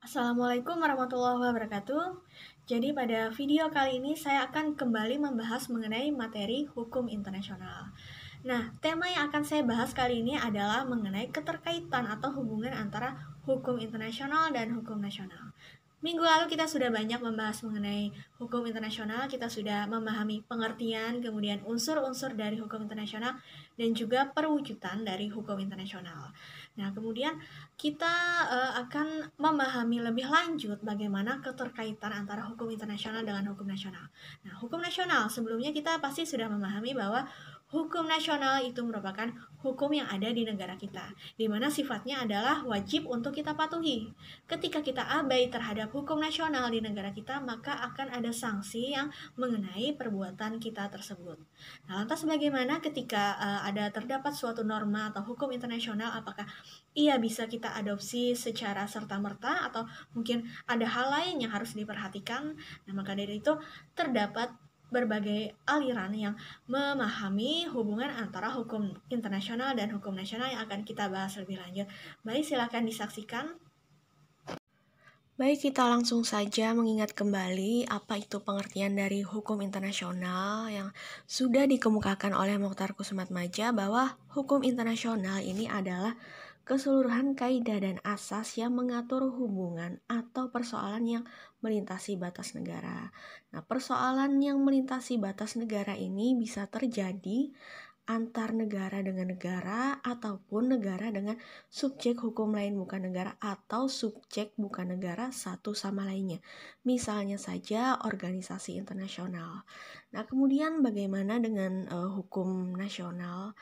Assalamualaikum warahmatullahi wabarakatuh. Jadi pada video kali ini saya akan kembali membahas mengenai materi hukum internasional. Nah, tema yang akan saya bahas kali ini adalah mengenai keterkaitan atau hubungan antara hukum internasional dan hukum nasional. Minggu lalu kita sudah banyak membahas mengenai hukum internasional, kita sudah memahami pengertian, kemudian unsur-unsur dari hukum internasional, dan juga perwujudan dari hukum internasional. Nah, kemudian kita akan memahami lebih lanjut bagaimana keterkaitan antara hukum internasional dengan hukum nasional. Nah, hukum nasional sebelumnya kita pasti sudah memahami bahwa hukum nasional itu merupakan hukum yang ada di negara kita, di mana sifatnya adalah wajib untuk kita patuhi. Ketika kita abai terhadap hukum nasional di negara kita, maka akan ada sanksi yang mengenai perbuatan kita tersebut. Nah, lantas bagaimana ketika ada terdapat suatu norma atau hukum internasional, apakah ia bisa kita adopsi secara serta-merta atau mungkin ada hal lain yang harus diperhatikan? Nah, maka dari itu terdapat berbagai aliran yang memahami hubungan antara hukum internasional dan hukum nasional yang akan kita bahas lebih lanjut. Baik, silakan disaksikan. Baik, kita langsung saja mengingat kembali apa itu pengertian dari hukum internasional yang sudah dikemukakan oleh Mokhtar Kusumatmadja bahwa hukum internasional ini adalah keseluruhan kaidah dan asas yang mengatur hubungan atau persoalan yang melintasi batas negara. Nah, persoalan yang melintasi batas negara ini bisa terjadi antar negara dengan negara ataupun negara dengan subjek hukum lain bukan negara atau subjek bukan negara satu sama lainnya. Misalnya saja organisasi internasional. Nah, kemudian bagaimana dengan hukum nasional?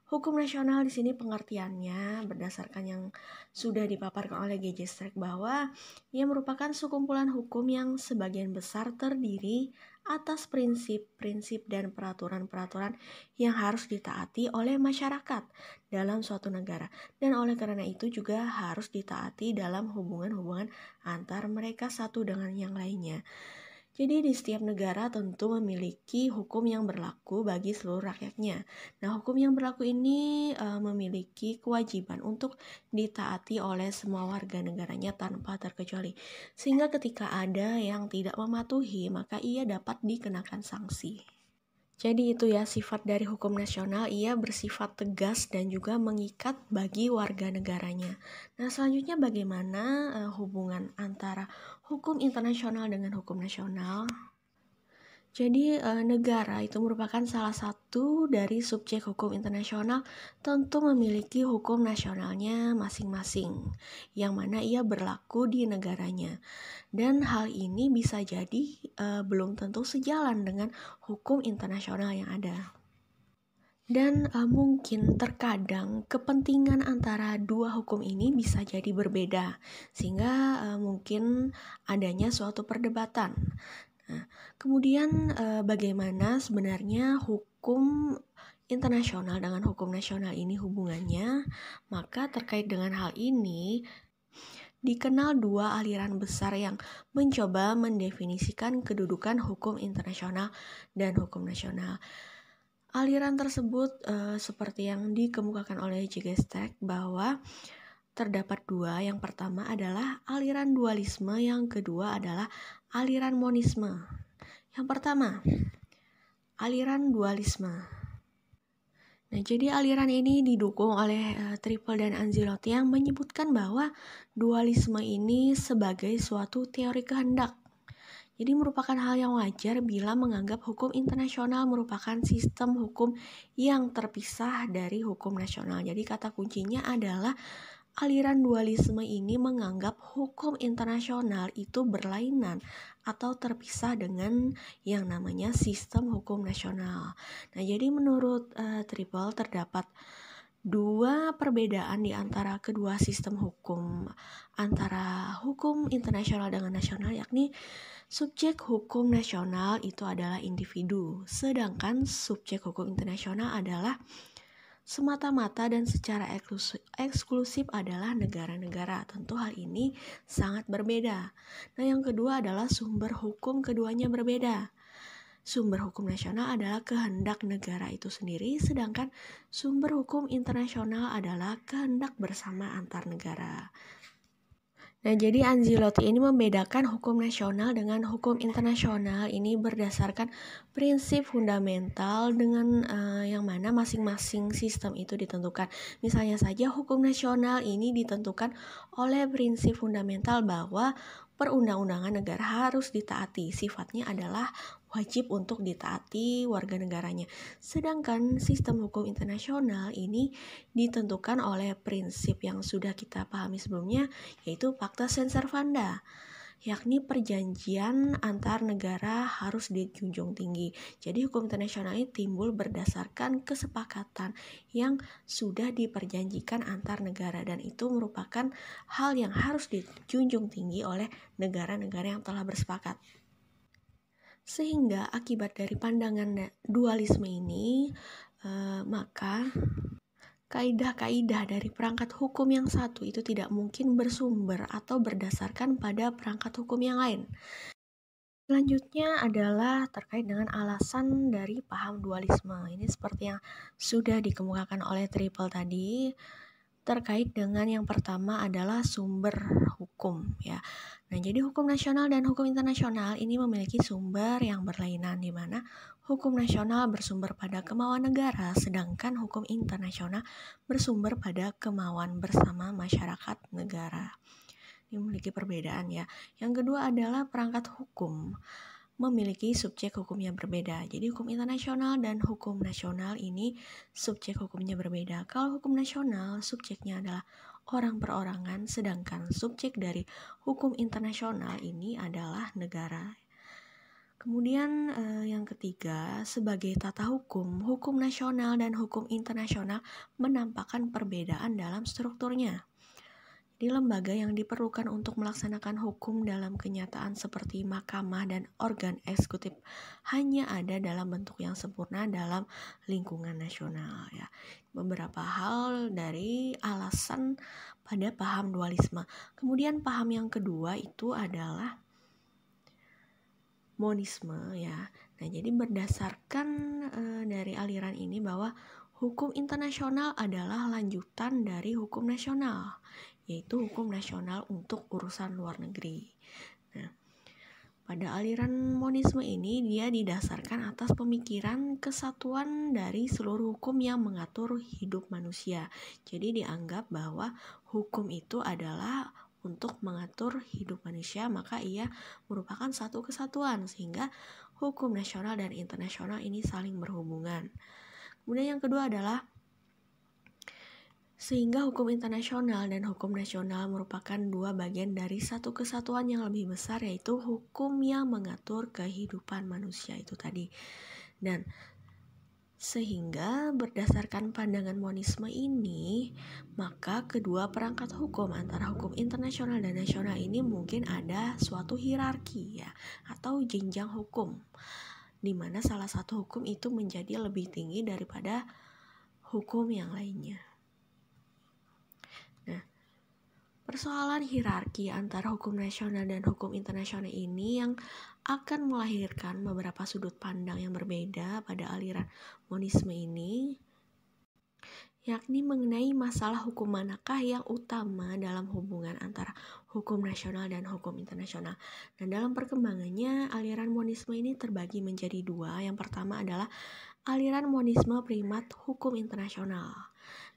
Hukum nasional di sini pengertiannya berdasarkan yang sudah dipaparkan oleh G.J. Streck bahwa ia merupakan sekumpulan hukum yang sebagian besar terdiri atas prinsip-prinsip dan peraturan-peraturan yang harus ditaati oleh masyarakat dalam suatu negara, dan oleh karena itu juga harus ditaati dalam hubungan-hubungan antar mereka satu dengan yang lainnya. Jadi di setiap negara tentu memiliki hukum yang berlaku bagi seluruh rakyatnya. Nah, hukum yang berlaku ini memiliki kewajiban untuk ditaati oleh semua warga negaranya tanpa terkecuali. Sehingga ketika ada yang tidak mematuhi, maka ia dapat dikenakan sanksi. Jadi itu ya sifat dari hukum nasional, ia bersifat tegas dan juga mengikat bagi warga negaranya. Nah, selanjutnya bagaimana hubungan antara hukum internasional dengan hukum nasional? Jadi negara itu merupakan salah satu dari subjek hukum internasional, tentu memiliki hukum nasionalnya masing-masing, yang mana ia berlaku di negaranya. Dan hal ini bisa jadi belum tentu sejalan dengan hukum internasional yang ada. Dan mungkin terkadang kepentingan antara dua hukum ini bisa jadi berbeda, sehingga mungkin adanya suatu perdebatan. Nah, kemudian bagaimana sebenarnya hukum internasional dengan hukum nasional ini hubungannya? Maka terkait dengan hal ini dikenal dua aliran besar yang mencoba mendefinisikan kedudukan hukum internasional dan hukum nasional. Aliran tersebut seperti yang dikemukakan oleh G.J. Streck bahwa terdapat dua. Yang pertama adalah aliran dualisme, yang kedua adalah aliran monisme. Yang pertama, aliran dualisme. Nah, jadi aliran ini didukung oleh Triple dan Anzilotti yang menyebutkan bahwa dualisme ini sebagai suatu teori kehendak. Jadi merupakan hal yang wajar bila menganggap hukum internasional merupakan sistem hukum yang terpisah dari hukum nasional. Jadi kata kuncinya adalah aliran dualisme ini menganggap hukum internasional itu berlainan atau terpisah dengan yang namanya sistem hukum nasional. Nah, jadi menurut Triple terdapat dua perbedaan di antara kedua sistem hukum antara hukum internasional dengan nasional, yakni subjek hukum nasional itu adalah individu, sedangkan subjek hukum internasional adalah semata-mata dan secara eksklusif adalah negara-negara. Tentu hal ini sangat berbeda. Nah, yang kedua adalah sumber hukum keduanya berbeda. Sumber hukum nasional adalah kehendak negara itu sendiri, sedangkan sumber hukum internasional adalah kehendak bersama antar negara. Nah, jadi Anzilotti ini membedakan hukum nasional dengan hukum internasional ini berdasarkan prinsip fundamental dengan yang mana masing-masing sistem itu ditentukan. Misalnya saja hukum nasional ini ditentukan oleh prinsip fundamental bahwa perundang-undangan negara harus ditaati. Sifatnya adalah wajib untuk ditaati warga negaranya. Sedangkan sistem hukum internasional ini ditentukan oleh prinsip yang sudah kita pahami sebelumnya, yaitu Pacta Sunt Servanda, yakni perjanjian antar negara harus dijunjung tinggi. Jadi hukum internasional ini timbul berdasarkan kesepakatan yang sudah diperjanjikan antar negara, dan itu merupakan hal yang harus dijunjung tinggi oleh negara-negara yang telah bersepakat. Sehingga akibat dari pandangan dualisme ini, maka kaidah-kaidah dari perangkat hukum yang satu itu tidak mungkin bersumber atau berdasarkan pada perangkat hukum yang lain. Selanjutnya adalah terkait dengan alasan dari paham dualisme. Ini seperti yang sudah dikemukakan oleh Triple tadi. Terkait dengan yang pertama adalah sumber hukum, ya. Nah, jadi hukum nasional dan hukum internasional ini memiliki sumber yang berlainan, di mana hukum nasional bersumber pada kemauan negara, sedangkan hukum internasional bersumber pada kemauan bersama masyarakat negara. Ini memiliki perbedaan, ya. Yang kedua adalah perangkat hukum memiliki subjek hukum yang berbeda. Jadi hukum internasional dan hukum nasional ini subjek hukumnya berbeda. Kalau hukum nasional subjeknya adalah orang perorangan, sedangkan subjek dari hukum internasional ini adalah negara. Kemudian yang ketiga, sebagai tata hukum, hukum nasional dan hukum internasional menampakkan perbedaan dalam strukturnya. Di lembaga yang diperlukan untuk melaksanakan hukum dalam kenyataan seperti mahkamah dan organ eksekutif hanya ada dalam bentuk yang sempurna dalam lingkungan nasional, ya. Beberapa hal dari alasan pada paham dualisme. Kemudian paham yang kedua itu adalah monisme, ya. Nah, jadi berdasarkan dari aliran ini bahwa hukum internasional adalah lanjutan dari hukum nasional, yaitu hukum nasional untuk urusan luar negeri. Nah, pada aliran monisme ini dia didasarkan atas pemikiran kesatuan dari seluruh hukum yang mengatur hidup manusia. Jadi dianggap bahwa hukum itu adalah untuk mengatur hidup manusia, maka ia merupakan satu kesatuan, sehingga hukum nasional dan internasional ini saling berhubungan. Kemudian yang kedua adalah sehingga hukum internasional dan hukum nasional merupakan dua bagian dari satu kesatuan yang lebih besar, yaitu hukum yang mengatur kehidupan manusia itu tadi. Dan sehingga berdasarkan pandangan monisme ini, maka kedua perangkat hukum antara hukum internasional dan nasional ini mungkin ada suatu hierarki, ya, atau jenjang hukum, di mana salah satu hukum itu menjadi lebih tinggi daripada hukum yang lainnya. Nah, persoalan hierarki antara hukum nasional dan hukum internasional ini yang akan melahirkan beberapa sudut pandang yang berbeda pada aliran monisme ini, yakni mengenai masalah hukum manakah yang utama dalam hubungan antara hukum nasional dan hukum internasional. Dan dalam perkembangannya, aliran monisme ini terbagi menjadi dua. Yang pertama adalah aliran monisme primat hukum internasional.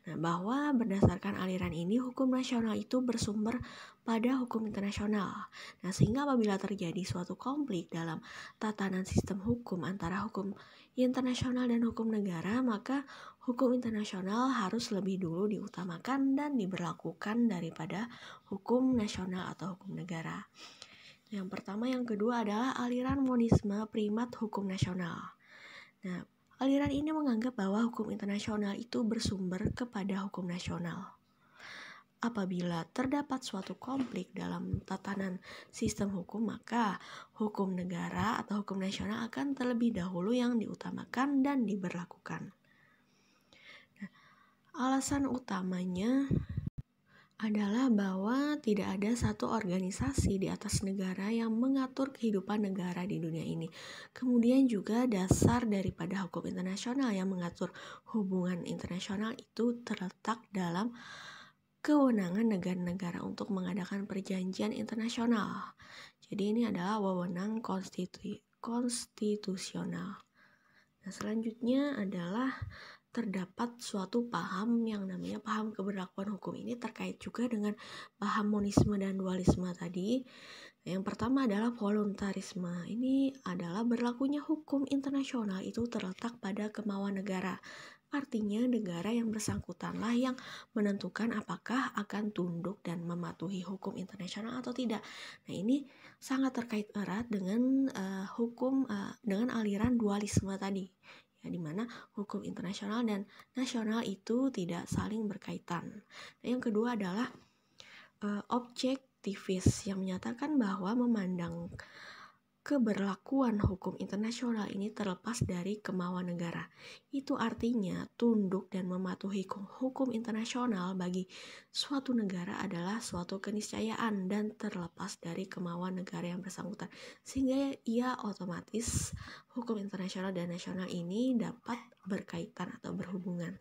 Nah, bahwa berdasarkan aliran ini, hukum nasional itu bersumber pada hukum internasional. Nah, sehingga apabila terjadi suatu konflik dalam tatanan sistem hukum antara hukum internasional dan hukum negara, maka hukum internasional harus lebih dulu diutamakan dan diberlakukan daripada hukum nasional atau hukum negara. Yang pertama, yang kedua adalah aliran monisme primat hukum nasional. Nah, aliran ini menganggap bahwa hukum internasional itu bersumber kepada hukum nasional. Apabila terdapat suatu konflik dalam tatanan sistem hukum, maka hukum negara atau hukum nasional akan terlebih dahulu yang diutamakan dan diberlakukan. Nah, alasan utamanya adalah bahwa tidak ada satu organisasi di atas negara yang mengatur kehidupan negara di dunia ini. Kemudian juga dasar daripada hukum internasional yang mengatur hubungan internasional itu terletak dalam kewenangan negara-negara untuk mengadakan perjanjian internasional. Jadi ini adalah wewenang konstitusional. Nah, selanjutnya adalah terdapat suatu paham yang namanya paham keberlakuan hukum. Ini terkait juga dengan paham monisme dan dualisme tadi. Yang pertama adalah voluntarisme. Ini adalah berlakunya hukum internasional itu terletak pada kemauan negara. Artinya negara yang bersangkutanlah yang menentukan apakah akan tunduk dan mematuhi hukum internasional atau tidak. Nah, ini sangat terkait erat dengan dengan aliran dualisme tadi. Ya, di mana hukum internasional dan nasional itu tidak saling berkaitan. Nah, yang kedua adalah objektivis yang menyatakan bahwa memandang keberlakuan hukum internasional ini terlepas dari kemauan negara. Itu artinya tunduk dan mematuhi hukum internasional bagi suatu negara adalah suatu keniscayaan dan terlepas dari kemauan negara yang bersangkutan. Sehingga ia otomatis hukum internasional dan nasional ini dapat berkaitan atau berhubungan.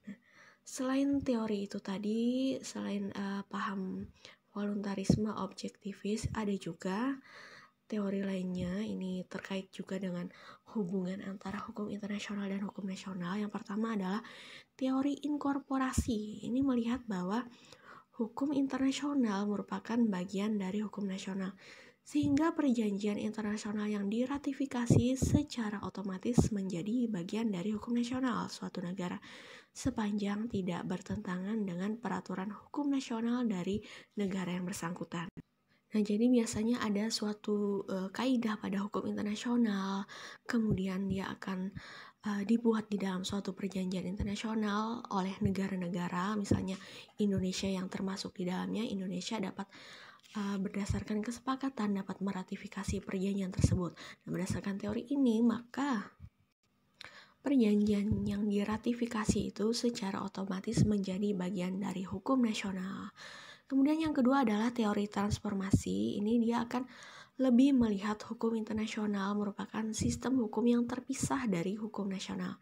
Nah, selain teori itu tadi, selain paham voluntarisme objektivis, ada juga teori lainnya. Ini terkait juga dengan hubungan antara hukum internasional dan hukum nasional. Yang pertama adalah teori inkorporasi. Ini melihat bahwa hukum internasional merupakan bagian dari hukum nasional, sehingga perjanjian internasional yang diratifikasi secara otomatis menjadi bagian dari hukum nasional suatu negara, sepanjang tidak bertentangan dengan peraturan hukum nasional dari negara yang bersangkutan. Nah, jadi biasanya ada suatu kaidah pada hukum internasional, kemudian dia akan dibuat di dalam suatu perjanjian internasional oleh negara-negara, misalnya Indonesia yang termasuk di dalamnya. Indonesia dapat berdasarkan kesepakatan dapat meratifikasi perjanjian tersebut. Nah, berdasarkan teori ini, maka perjanjian yang diratifikasi itu secara otomatis menjadi bagian dari hukum nasional. Kemudian yang kedua adalah teori transformasi. Ini dia akan lebih melihat hukum internasional merupakan sistem hukum yang terpisah dari hukum nasional.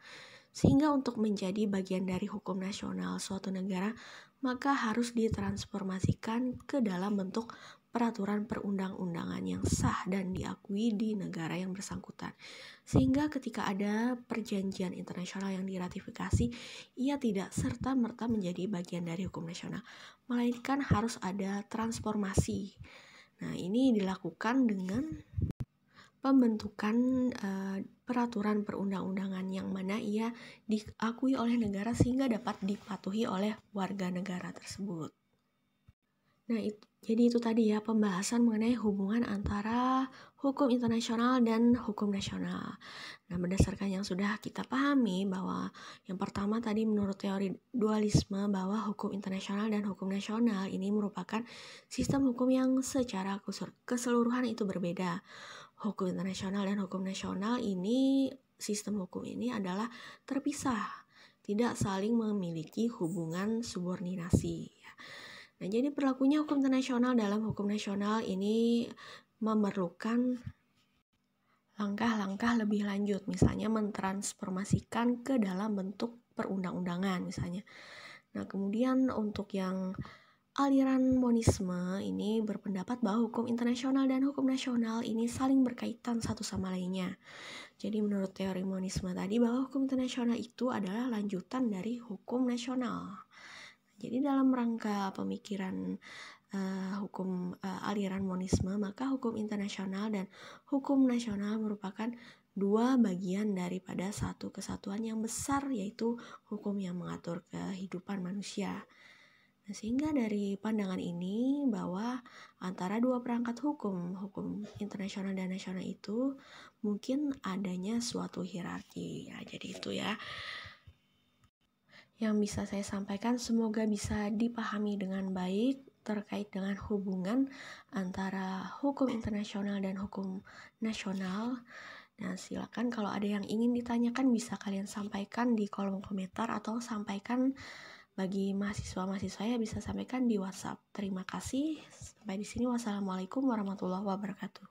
Sehingga untuk menjadi bagian dari hukum nasional suatu negara, maka harus ditransformasikan ke dalam bentuk peraturan perundang-undangan yang sah dan diakui di negara yang bersangkutan. Sehingga ketika ada perjanjian internasional yang diratifikasi, ia tidak serta-merta menjadi bagian dari hukum nasional, melainkan harus ada transformasi. Nah, ini dilakukan dengan pembentukan peraturan perundang-undangan yang mana ia diakui oleh negara sehingga dapat dipatuhi oleh warga negara tersebut. Nah, jadi itu tadi ya pembahasan mengenai hubungan antara hukum internasional dan hukum nasional. Nah, berdasarkan yang sudah kita pahami bahwa yang pertama tadi menurut teori dualisme bahwa hukum internasional dan hukum nasional ini merupakan sistem hukum yang secara keseluruhan itu berbeda. Hukum internasional dan hukum nasional ini, sistem hukum ini adalah terpisah, tidak saling memiliki hubungan subordinasi. Nah, jadi berlakunya hukum internasional dalam hukum nasional ini memerlukan langkah-langkah lebih lanjut, misalnya mentransformasikan ke dalam bentuk perundang-undangan misalnya. Nah, kemudian untuk yang aliran monisme ini berpendapat bahwa hukum internasional dan hukum nasional ini saling berkaitan satu sama lainnya. Jadi menurut teori monisme tadi bahwa hukum internasional itu adalah lanjutan dari hukum nasional. Jadi dalam rangka pemikiran hukum aliran monisme, maka hukum internasional dan hukum nasional merupakan dua bagian daripada satu kesatuan yang besar, yaitu hukum yang mengatur kehidupan manusia. Nah, sehingga dari pandangan ini bahwa antara dua perangkat hukum internasional dan nasional itu mungkin adanya suatu hierarki. Ya, jadi itu ya yang bisa saya sampaikan, semoga bisa dipahami dengan baik terkait dengan hubungan antara hukum internasional dan hukum nasional. Nah, silakan kalau ada yang ingin ditanyakan bisa kalian sampaikan di kolom komentar atau sampaikan bagi mahasiswa-mahasiswa saya bisa sampaikan di WhatsApp. Terima kasih. Sampai di sini. Wassalamualaikum warahmatullahi wabarakatuh.